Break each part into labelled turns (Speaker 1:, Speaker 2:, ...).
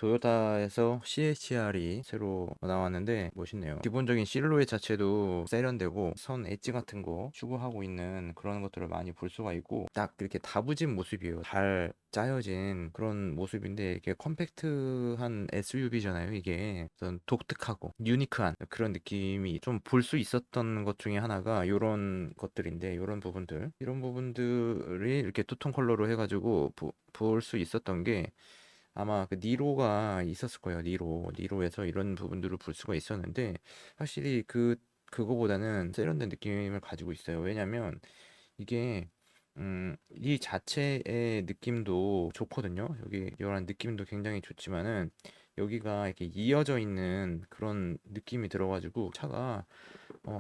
Speaker 1: 도요타에서 CHR이 새로 나왔는데 멋있네요. 기본적인 실루엣 자체도 세련되고 선 엣지 같은 거 추구하고 있는 그런 것들을 많이 볼 수가 있고 딱 이렇게 다부진 모습이에요. 잘 짜여진 그런 모습인데 이게 컴팩트한 SUV잖아요. 이게 어떤 독특하고 유니크한 그런 느낌이 좀 볼 수 있었던 것 중에 하나가 이런 것들인데 이런 부분들이 이렇게 투톤 컬러로 해가지고 볼 수 있었던 게 아마 그 니로가 있었을 거예요. 니로에서 이런 부분들을 볼 수가 있었는데 확실히 그거보다는 세련된 느낌을 가지고 있어요. 왜냐면 이게 이 자체의 느낌도 좋거든요. 여기 이런 느낌도 굉장히 좋지만은 여기가 이렇게 이어져 있는 그런 느낌이 들어가지고 차가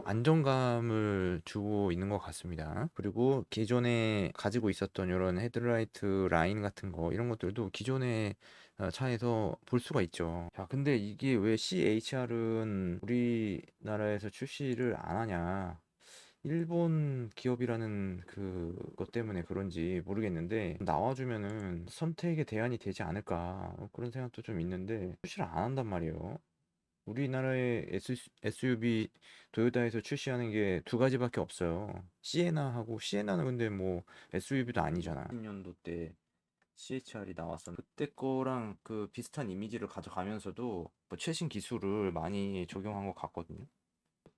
Speaker 1: 안정감을 주고 있는 것 같습니다. 그리고 기존에 가지고 있었던 이런 헤드라이트 라인 같은 거 이런 것들도 기존의 차에서 볼 수가 있죠. 자, 근데 이게 왜 CHR은 우리나라에서 출시를 안 하냐? 일본 기업이라는 그것 때문에 그런지 모르겠는데 나와주면은 선택의 대안이 되지 않을까 그런 생각도 좀 있는데 출시를 안 한단 말이에요. 우리나라의 SUV 도요타에서 출시하는 게 두 가지밖에 없어요. 시에나하고 시에나는 근데 뭐 SUV도 아니잖아. 10년도 때 CHR이 나왔었는데 그때 거랑 그 비슷한 이미지를 가져가면서도 뭐 최신 기술을 많이 적용한 것 같거든요.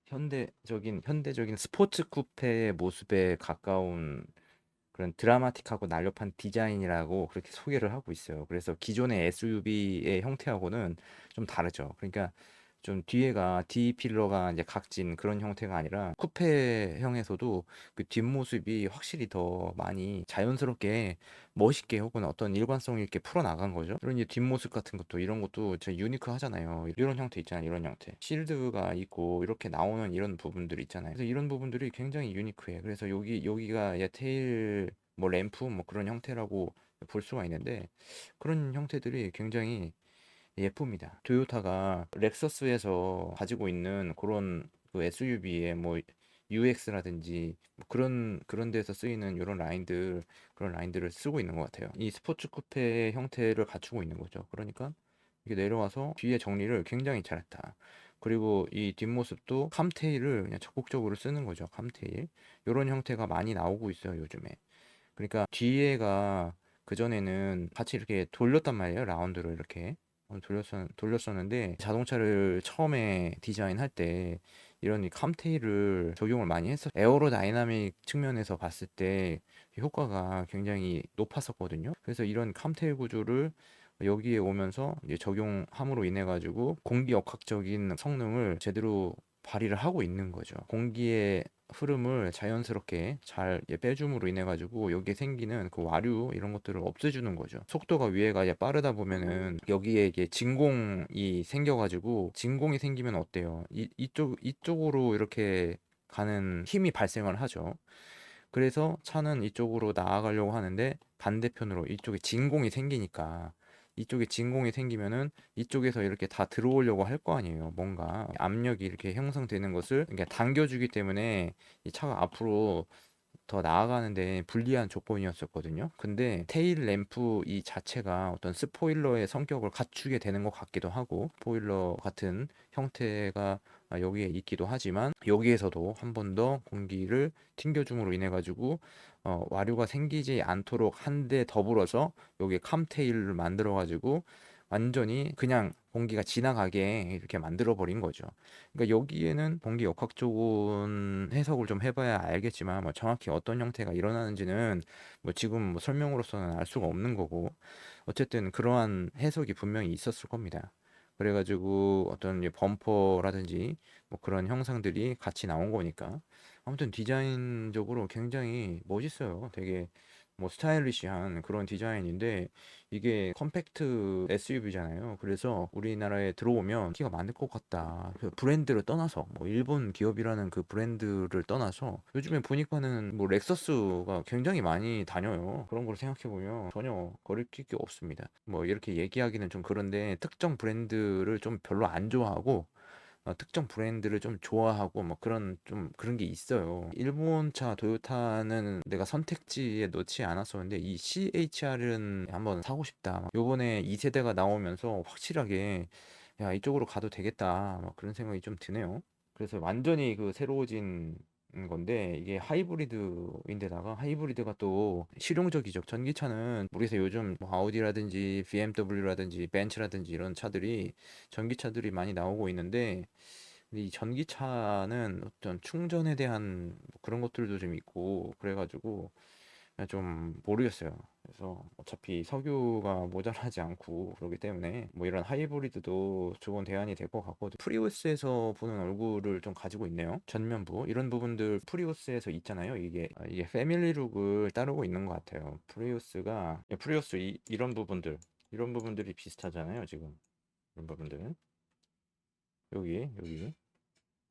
Speaker 1: 현대적인 스포츠 쿠페의 모습에 가까운 그런 드라마틱하고 날렵한 디자인이라고 그렇게 소개를 하고 있어요. 그래서 기존의 SUV의 형태하고는 좀 다르죠. 그러니까 좀 뒤에가 D필러가 이제 각진 그런 형태가 아니라 쿠페형에서도 그 뒷모습이 확실히 더 많이 자연스럽게 멋있게 혹은 어떤 일관성 있게 풀어나간 거죠. 그런 이제 뒷모습 같은 것도 이런 것도 진짜 유니크 하잖아요. 이런 형태 있잖아요. 이런 형태. 실드가 있고 이렇게 나오는 이런 부분들 있잖아요. 그래서 이런 부분들이 굉장히 유니크해. 그래서 여기가 이제 테일 뭐 램프 뭐 그런 형태라고 볼 수가 있는데 그런 형태들이 굉장히 예쁩니다. 토요타가 렉서스에서 가지고 있는 그런 그 SUV의 뭐 UX라든지 뭐 그런 데서 쓰이는 이런 라인들 그런 라인들을 쓰고 있는 것 같아요. 이 스포츠 쿠페의 형태를 갖추고 있는 거죠. 그러니까 이게 내려와서 뒤에 정리를 굉장히 잘했다. 그리고 이 뒷모습도 캄테일을 그냥 적극적으로 쓰는 거죠. 캄테일. 이런 형태가 많이 나오고 있어요, 요즘에. 그러니까 뒤에가 그전에는 같이 이렇게 돌렸단 말이에요. 라운드를 이렇게 돌렸었는데 자동차를 처음에 디자인할 때 이런 이 캄테일을 적용을 많이 했었. 에어로다이나믹 측면에서 봤을 때 효과가 굉장히 높았었거든요. 그래서 이런 캄테일 구조를 여기에 오면서 이제 적용함으로 인해 가지고 공기역학적인 성능을 제대로 발휘를 하고 있는 거죠. 공기의 흐름을 자연스럽게 잘 빼줌으로 인해 가지고 여기에 생기는 그 와류 이런 것들을 없애주는 거죠. 속도가 위에가 이제 빠르다 보면은 여기에 이게 진공이 생겨 가지고 진공이 생기면 어때요? 이쪽으로 이렇게 가는 힘이 발생을 하죠. 그래서 차는 이쪽으로 나아가려고 하는데 반대편으로 이쪽에 진공이 생기니까 이쪽에 진공이 생기면은 이쪽에서 이렇게 다 들어오려고 할 거 아니에요. 뭔가 압력이 이렇게 형성되는 것을 이렇게 당겨주기 때문에 이 차가 앞으로 더 나아가는데 불리한 조건이었었거든요. 근데 테일 램프 이 자체가 어떤 스포일러의 성격을 갖추게 되는 것 같기도 하고, 스포일러 같은 형태가 여기에 있기도 하지만 여기에서도 한 번 더 공기를 튕겨줌으로 인해 가지고 와류가 생기지 않도록 한데 더불어서 여기에 캄테일을 만들어 가지고 완전히 그냥 공기가 지나가게 이렇게 만들어 버린 거죠. 그러니까 여기에는 공기 역학 적은 해석을 좀 해봐야 알겠지만 뭐 정확히 어떤 형태가 일어나는지는 뭐 지금 뭐 설명으로서는 알 수가 없는 거고 어쨌든 그러한 해석이 분명히 있었을 겁니다. 그래가지고 어떤 이제 범퍼라든지 뭐 그런 형상들이 같이 나온 거니까 아무튼 디자인적으로 굉장히 멋있어요. 되게 뭐 스타일리시한 그런 디자인인데 이게 컴팩트 SUV잖아요. 그래서 우리나라에 들어오면 인기가 많을 것 같다. 그 브랜드를 떠나서 뭐 일본 기업이라는 그 브랜드를 떠나서 요즘에 보니까는 뭐 렉서스가 굉장히 많이 다녀요. 그런 걸 생각해 보면 전혀 거리낄 게 없습니다. 뭐 이렇게 얘기하기는 좀 그런데 특정 브랜드를 좀 별로 안 좋아하고 특정 브랜드를 좀 좋아하고 뭐 그런 좀 그런 게 있어요. 일본 차 도요타는 내가 선택지에 넣지 않았었는데 이 CHR은 한번 사고 싶다. 요번에 2세대가 나오면서 확실하게 야, 이쪽으로 가도 되겠다. 막 그런 생각이 좀 드네요. 그래서 완전히 그 새로워진 건데 이게 하이브리드인데다가 하이브리드가 또 실용적이죠. 전기차는 우리서 요즘 뭐 아우디라든지 BMW라든지 벤츠라든지 이런 차들이 전기차들이 많이 나오고 있는데 근데 이 전기차는 어떤 충전에 대한 뭐 그런 것들도 좀 있고 그래가지고 좀 모르겠어요. 그래서 어차피 석유가 모자라지 않고 그러기 때문에 뭐 이런 하이브리드도 좋은 대안이 될 것 같거든요. 프리우스에서 보는 얼굴을 좀 가지고 있네요. 전면부 이런 부분들 프리우스에서 있잖아요. 이게 패밀리룩을 따르고 있는 것 같아요. 프리우스가 프리우스 이런 부분들이 비슷하잖아요. 지금 이런 부분들 여기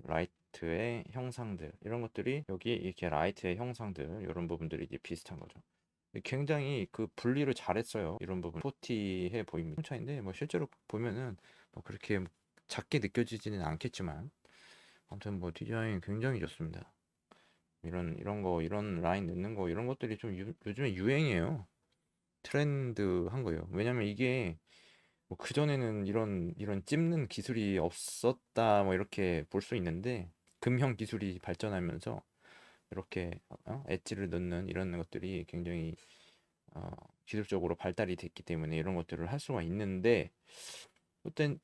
Speaker 1: 라이트의 형상들 이런 것들이 여기 이렇게 라이트의 형상들 이런 부분들이 이제 비슷한 거죠. 굉장히 그 분리를 잘했어요. 이런 부분 스포티해 보입니다. 차인데 뭐 실제로 보면은 뭐 그렇게 작게 느껴지지는 않겠지만 아무튼 뭐 디자인 굉장히 좋습니다. 이런 라인 넣는 거 이런 것들이 좀 요즘에 유행이에요. 트렌드한 거예요. 왜냐면 이게 뭐 그전에는 이런 찝는 기술이 없었다 뭐 이렇게 볼 수 있는데 금형 기술이 발전하면서 이렇게 엣지를 넣는 이런 것들이 굉장히 어, 기술적으로 발달이 됐기 때문에 이런 것들을 할 수가 있는데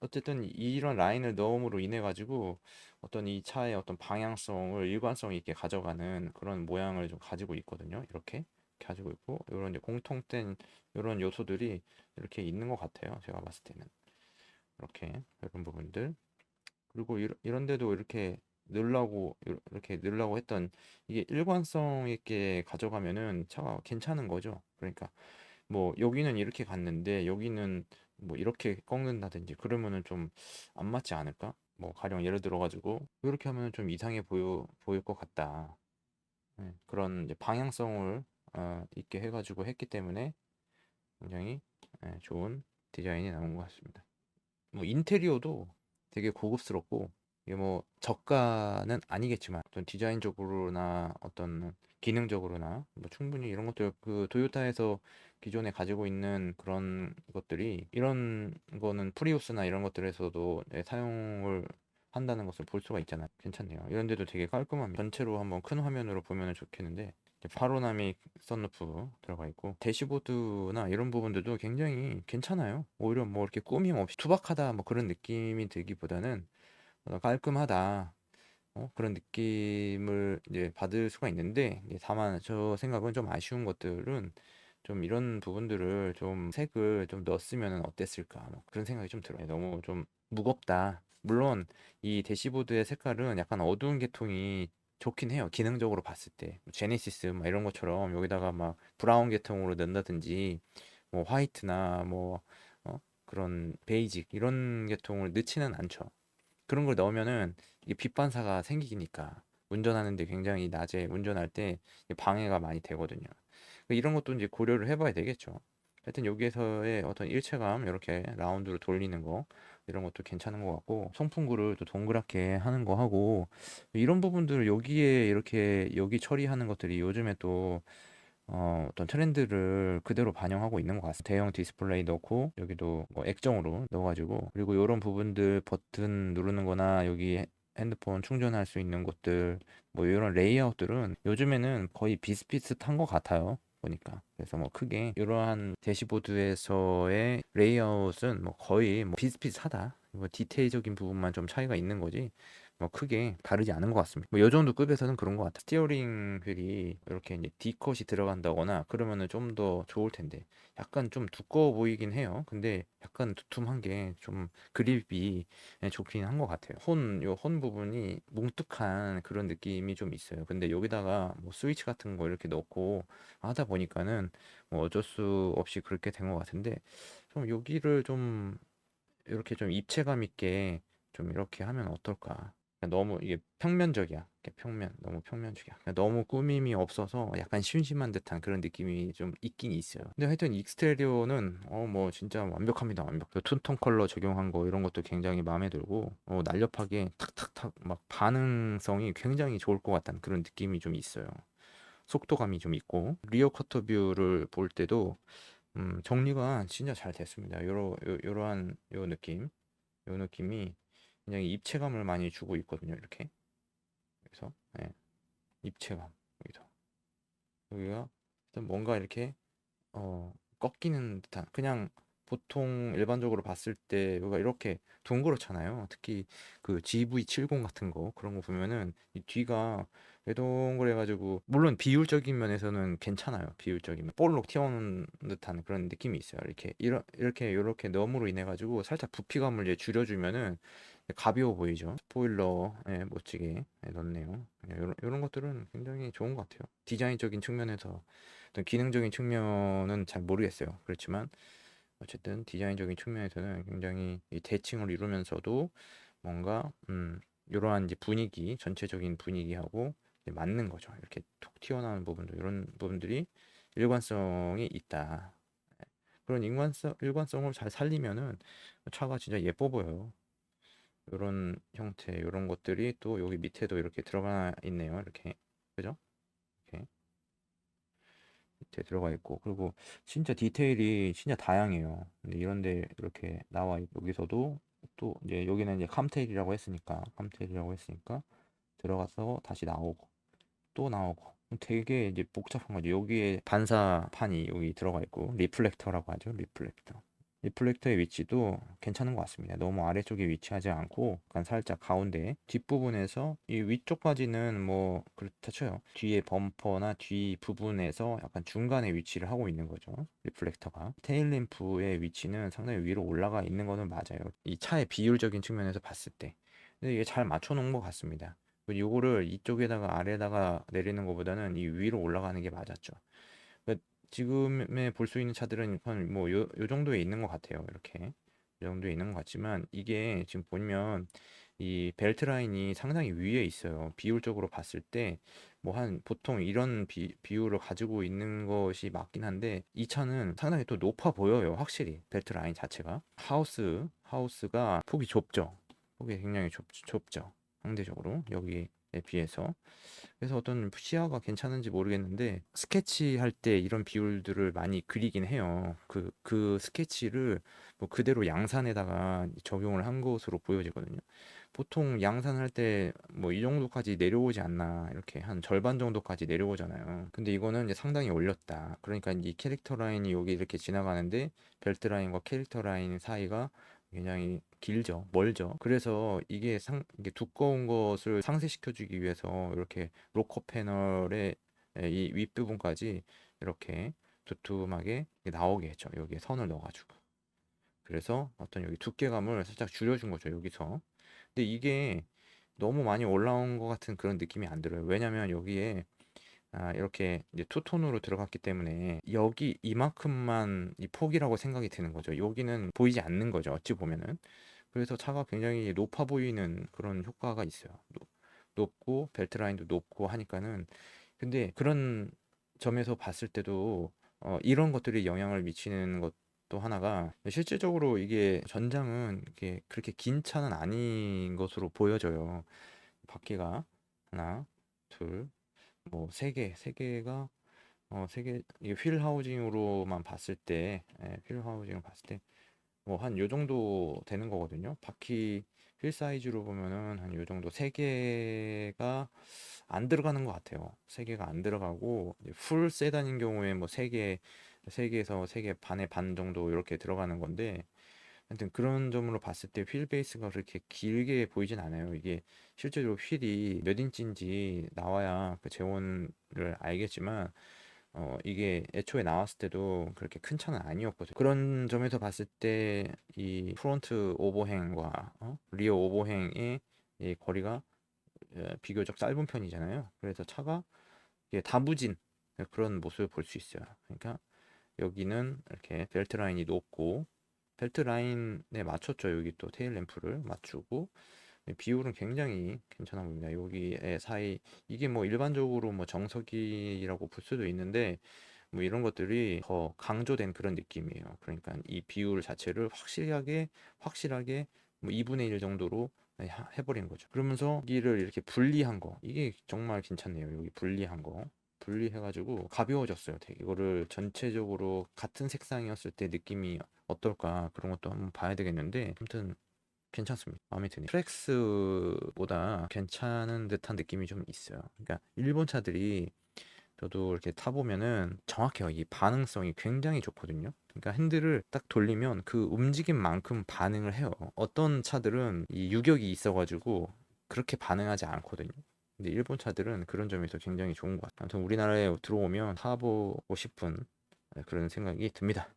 Speaker 1: 어쨌든 이런 라인을 넣음으로 인해 가지고 어떤 이 차의 어떤 방향성을 일관성 있게 가져가는 그런 모양을 좀 가지고 있거든요. 이렇게 가지고 있고 이런 이제 공통된 이런 요소들이 이렇게 있는 것 같아요. 제가 봤을 때는 이렇게 이런 부분들 그리고 이런 데도 이렇게 넣으려고 했던 이게 일관성 있게 가져가면은 차가 괜찮은 거죠. 그러니까 뭐 여기는 이렇게 갔는데 여기는 뭐 이렇게 꺾는다든지 그러면은 좀 안 맞지 않을까? 뭐 가령 예를 들어 가지고 이렇게 하면은 좀 이상해 보일 것 같다. 그런 이제 방향성을 있게 해가지고 했기 때문에 굉장히 좋은 디자인이 나온 것 같습니다. 뭐 인테리어도 되게 고급스럽고 이게 뭐 저가는 아니겠지만 어떤 디자인적으로나 어떤 기능적으로나 뭐 충분히 이런 것들 그 도요타에서 기존에 가지고 있는 그런 것들이 이런 거는 프리우스나 이런 것들에서도 사용을 한다는 것을 볼 수가 있잖아요. 괜찮네요. 이런 데도 되게 깔끔합니다. 전체로 한번 큰 화면으로 보면 좋겠는데 파로나믹 선루프 들어가 있고 대시보드나 이런 부분들도 굉장히 괜찮아요. 오히려 뭐 이렇게 꾸밈 없이 투박하다 뭐 그런 느낌이 들기보다는 깔끔하다 그런 느낌을 이제 받을 수가 있는데 다만 저 생각은 좀 아쉬운 것들은 좀 이런 부분들을 좀 색을 좀 넣었으면 어땠을까 뭐 그런 생각이 좀 들어요. 너무 좀 무겁다. 물론 이 대시보드의 색깔은 약간 어두운 계통이 좋긴 해요. 기능적으로 봤을 때 제네시스 막 이런 것처럼 여기다가 막 브라운 계통으로 넣는다든지 뭐 화이트나 뭐 그런 베이직 이런 계통을 넣지는 않죠. 그런 걸 넣으면은 이게 빛 반사가 생기니까 운전하는데 굉장히 낮에 운전할 때 방해가 많이 되거든요. 이런 것도 이제 고려를 해봐야 되겠죠. 하여튼 여기에서의 어떤 일체감 이렇게 라운드로 돌리는 거 이런 것도 괜찮은 것 같고 송풍구를 또 동그랗게 하는 거 하고 이런 부분들을 여기에 이렇게 여기 처리하는 것들이 요즘에 또 어떤 트렌드를 그대로 반영하고 있는 것 같습니다. 대형 디스플레이 넣고 여기도 뭐 액정으로 넣어가지고 그리고 이런 부분들 버튼 누르는 거나 여기 핸드폰 충전할 수 있는 것들 뭐 이런 레이아웃들은 요즘에는 거의 비슷비슷한 것 같아요. 보니까 그래서 뭐 크게 이러한 대시보드에서의 레이아웃은 뭐 거의 뭐 비슷비슷하다. 뭐 디테일적인 부분만 좀 차이가 있는 거지 뭐 크게 다르지 않은 것 같습니다. 뭐 요 정도 급에서는 그런 것 같아요. 스티어링 휠이 이렇게 이제 D컷이 들어간다거나 그러면은 좀 더 좋을 텐데 약간 좀 두꺼워 보이긴 해요. 근데 약간 두툼한 게 좀 그립이 좋긴 한 것 같아요. 요 혼 부분이 뭉툭한 그런 느낌이 좀 있어요. 근데 여기다가 뭐 스위치 같은 거 이렇게 넣고 하다 보니까는 뭐 어쩔 수 없이 그렇게 된 것 같은데 좀 여기를 좀 이렇게 좀 입체감 있게 좀 이렇게 하면 어떨까? 그러니까 너무 이게 평면적이야. 이렇게 너무 평면적이야. 그러니까 너무 꾸밈이 없어서 약간 심심한 듯한 그런 느낌이 좀 있긴 있어요. 근데 하여튼 익스테리어는 뭐 진짜 완벽합니다. 완벽. 그 툰톤 컬러 적용한 거 이런 것도 굉장히 마음에 들고 날렵하게 탁탁탁 막 반응성이 굉장히 좋을 것 같다는 그런 느낌이 좀 있어요. 속도감이 좀 있고 리어 커터 뷰를 볼 때도 정리가 진짜 잘 됐습니다. 요러한 요 느낌이 굉장히 입체감을 많이 주고 있거든요. 이렇게. 그래서 네, 입체감 여기가 일단 뭔가 이렇게 꺾이는 듯한 그냥 보통 일반적으로 봤을 때 여기가 이렇게 둥그렇잖아요. 특히 그 GV70 같은 거 그런 거 보면은 이 뒤가 동그래가지고 물론 비율적인 면에서는 괜찮아요. 비율적이면 볼록 튀어나오는 듯한 그런 느낌이 있어요. 이렇게 너머로 인해 가지고 살짝 부피감을 이제 줄여주면은 가벼워 보이죠. 스포일러 멋지게 넣었네요. 이런 것들은 굉장히 좋은 것 같아요. 디자인적인 측면에서 어떤 기능적인 측면은 잘 모르겠어요. 그렇지만 어쨌든 디자인적인 측면에서는 굉장히 이 대칭을 이루면서도 뭔가 이러한 이제 분위기 전체적인 분위기하고 이제 맞는 거죠. 이렇게 톡 튀어나오는 부분도 이런 부분들이 일관성이 있다. 그런 일관성을 잘 살리면은 차가 진짜 예뻐 보여요. 이런 형태, 이런 것들이 또 여기 밑에도 이렇게 들어가 있네요. 이렇게 그죠? 이렇게 밑에 들어가 있고 그리고 진짜 디테일이 진짜 다양해요. 근데 이런데 이렇게 나와 여기서도 또 이제 여기는 이제 캄테일이라고 했으니까 들어가서 다시 나오고 또 나오고 되게 이제 복잡한 거죠. 여기에 반사판이 여기 들어가 있고 리플렉터라고 하죠. 리플렉터의 위치도 괜찮은 것 같습니다. 너무 아래쪽에 위치하지 않고 약간 살짝 가운데 뒷부분에서 이 위쪽까지는 뭐 그렇다 쳐요. 뒤에 범퍼나 뒤 부분에서 약간 중간에 위치를 하고 있는 거죠. 리플렉터가. 테일램프의 위치는 상당히 위로 올라가 있는 거는 맞아요. 이 차의 비율적인 측면에서 봤을 때. 근데 이게 잘 맞춰 놓은 것 같습니다. 요거를 이쪽에다가 아래에다가 내리는 것보다는 이 위로 올라가는 게 맞았죠. 그러니까 지금에 볼 수 있는 차들은 한 뭐 요 정도에 있는 것 같아요. 이렇게 이 정도에 있는 것 같지만 이게 지금 보면 이 벨트 라인이 상당히 위에 있어요. 비율적으로 봤을 때 뭐 한 보통 이런 비율을 가지고 있는 것이 맞긴 한데 이 차는 상당히 또 높아 보여요. 확실히 벨트 라인 자체가 하우스가 폭이 좁죠. 폭이 굉장히 좁죠. 상대적으로 여기에 비해서. 그래서 어떤 시야가 괜찮은지 모르겠는데 스케치할 때 이런 비율들을 많이 그리긴 해요. 그 스케치를 뭐 그대로 양산에다가 적용을 한 것으로 보여지거든요. 보통 양산할 때 뭐 이 정도까지 내려오지 않나 이렇게 한 절반 정도까지 내려오잖아요. 근데 이거는 이제 상당히 올렸다. 그러니까 이 캐릭터 라인이 여기 이렇게 지나가는데 벨트 라인과 캐릭터 라인 사이가 굉장히 길죠, 멀죠. 그래서 이게 두꺼운 것을 상쇄시켜주기 위해서 이렇게 로커 패널의 이 윗부분까지 이렇게 두툼하게 나오게 했죠. 여기에 선을 넣어가지고. 그래서 어떤 여기 두께감을 살짝 줄여준 거죠, 여기서. 근데 이게 너무 많이 올라온 것 같은 그런 느낌이 안 들어요. 왜냐면 여기에 이렇게 이제 투톤으로 들어갔기 때문에 여기 이만큼만 이 폭이라고 생각이 드는 거죠. 여기는 보이지 않는 거죠. 어찌 보면은. 그래서 차가 굉장히 높아 보이는 그런 효과가 있어요. 높고 벨트 라인도 높고 하니까는 근데 그런 점에서 봤을 때도 이런 것들이 영향을 미치는 것도 하나가 실질적으로 이게 전장은 이게 그렇게 긴 차는 아닌 것으로 보여져요. 바퀴가 하나, 둘, 뭐 세 개가 세 개, 이게 휠 하우징으로만 봤을 때, 휠 하우징을 봤을 때 뭐 한 요 정도 되는 거거든요. 바퀴 휠 사이즈로 보면은 한 요 정도 세 개가 안 들어가는 것 같아요. 세 개가 안 들어가고 이제 풀 세단인 경우에 뭐 세 개에서 세 개 반의 반 정도 이렇게 들어가는 건데 하여튼 그런 점으로 봤을 때 휠 베이스가 그렇게 길게 보이진 않아요. 이게 실제로 휠이 몇 인치인지 나와야 그 재원을 알겠지만 이게 애초에 나왔을 때도 그렇게 큰 차는 아니었거든요. 그런 점에서 봤을 때 이 프론트 오버행과 리어 오버행의 이 거리가 비교적 짧은 편이잖아요. 그래서 차가 이게 다부진 그런 모습을 볼 수 있어요. 그러니까 여기는 이렇게 벨트 라인이 높고 벨트 라인에 맞췄죠. 여기 또 테일 램프를 맞추고 비율은 굉장히 괜찮아 보입니다. 여기에 사이 이게 뭐 일반적으로 뭐 정석이라고 볼 수도 있는데 뭐 이런 것들이 더 강조된 그런 느낌이에요. 그러니까 이 비율 자체를 확실하게 뭐 2분의 1 정도로 해버린 거죠. 그러면서 여기를 이렇게 분리한 거 이게 정말 괜찮네요. 여기 분리한 거 분리해가지고 가벼워졌어요. 되게 이거를 전체적으로 같은 색상이었을 때 느낌이 어떨까 그런 것도 한번 봐야 되겠는데 아무튼 괜찮습니다. 마음에 드네요. 트랙스보다 괜찮은 듯한 느낌이 좀 있어요. 그러니까 일본 차들이 저도 이렇게 타보면은 정확해요. 이 반응성이 굉장히 좋거든요. 그러니까 핸들을 딱 돌리면 그 움직임만큼 반응을 해요. 어떤 차들은 이 유격이 있어가지고 그렇게 반응하지 않거든요. 근데 일본 차들은 그런 점에서 굉장히 좋은 것 같아요. 아무튼 우리나라에 들어오면 타보고 싶은 그런 생각이 듭니다.